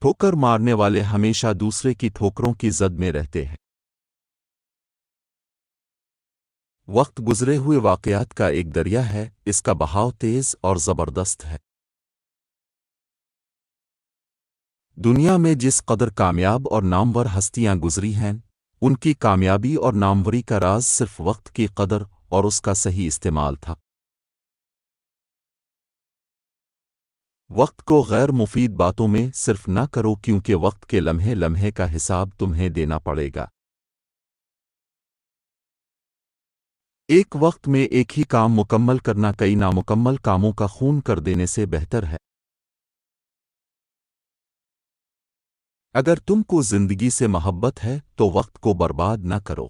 ठोकर मारने वाले हमेशा दूसरे की ठोकरों की जद में रहते हैं। वक्त गुजरे हुए वाकयात का एक दरिया है, इसका बहाव तेज और जबरदस्त है। दुनिया में जिस कदर कामयाब और नामवर हस्तियां गुजरी हैं, उनकी कामयाबी और नामवरी का राज सिर्फ वक्त की कदर और उसका सही इस्तेमाल था। वक्त को गैर मुफीद बातों में सिर्फ ना करो, क्योंकि वक्त के लम्हे लम्हे का हिसाब तुम्हें देना पड़ेगा। एक वक्त में एक ही काम मुकम्मल करना कई नामुकम्मल कामों का खून कर देने से बेहतर है। अगर तुमको जिंदगी से मोहब्बत है तो वक्त को बर्बाद ना करो।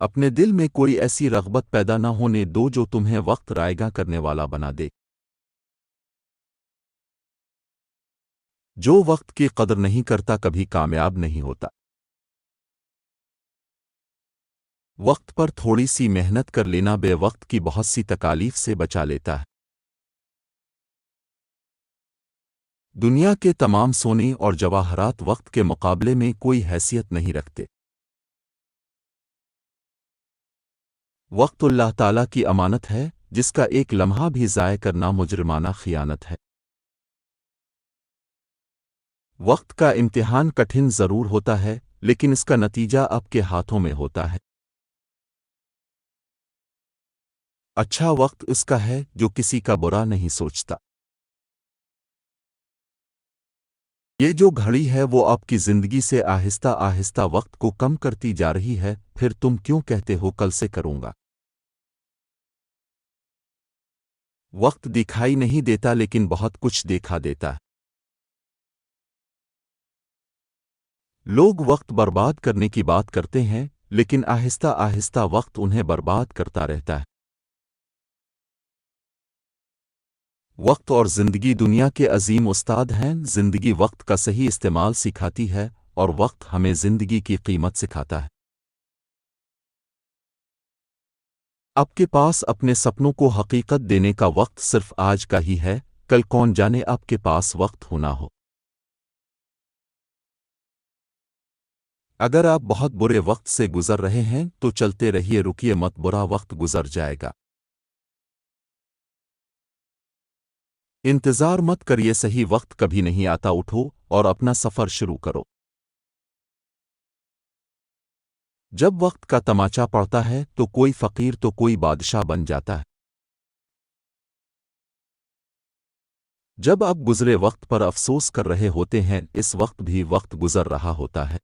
अपने दिल में कोई ऐसी रग़बत पैदा ना होने दो जो तुम्हें वक्त रायगा करने वाला बना दे। जो वक्त की कदर नहीं करता कभी कामयाब नहीं होता। वक्त पर थोड़ी सी मेहनत कर लेना बेवक्त की बहुत सी तकालीफ से बचा लेता है। दुनिया के तमाम सोने और जवाहरात वक्त के मुकाबले में कोई हैसियत नहीं रखते। वक्त अल्लाह ताला की अमानत है, जिसका एक लम्हा भी ज़ाय करना मुजरिमाना खियानत है। वक्त का इम्तिहान कठिन ज़रूर होता है, लेकिन इसका नतीजा आपके हाथों में होता है। अच्छा वक्त उसका है जो किसी का बुरा नहीं सोचता। ये जो घड़ी है वो आपकी जिंदगी से आहिस्ता आहिस्ता वक्त को कम करती जा रही है, फिर तुम क्यों कहते हो कल से करूंगा। वक्त दिखाई नहीं देता लेकिन बहुत कुछ देखा देता है। लोग वक्त बर्बाद करने की बात करते हैं, लेकिन आहिस्ता आहिस्ता वक्त उन्हें बर्बाद करता रहता है। वक्त और जिंदगी दुनिया के अजीम उस्ताद हैं। जिंदगी वक्त का सही इस्तेमाल सिखाती है और वक्त हमें जिंदगी की कीमत सिखाता है। आपके पास अपने सपनों को हकीकत देने का वक्त सिर्फ आज का ही है, कल कौन जाने आपके पास वक्त हो ना हो। अगर आप बहुत बुरे वक्त से गुजर रहे हैं तो चलते रहिए, रुकिए मत, बुरा वक्त गुजर जाएगा। इंतजार मत करिए, सही वक्त कभी नहीं आता, उठो और अपना सफर शुरू करो। जब वक्त का तमाचा पड़ता है तो कोई फकीर तो कोई बादशाह बन जाता है। जब आप गुजरे वक्त पर अफसोस कर रहे होते हैं, इस वक्त भी वक्त गुजर रहा होता है।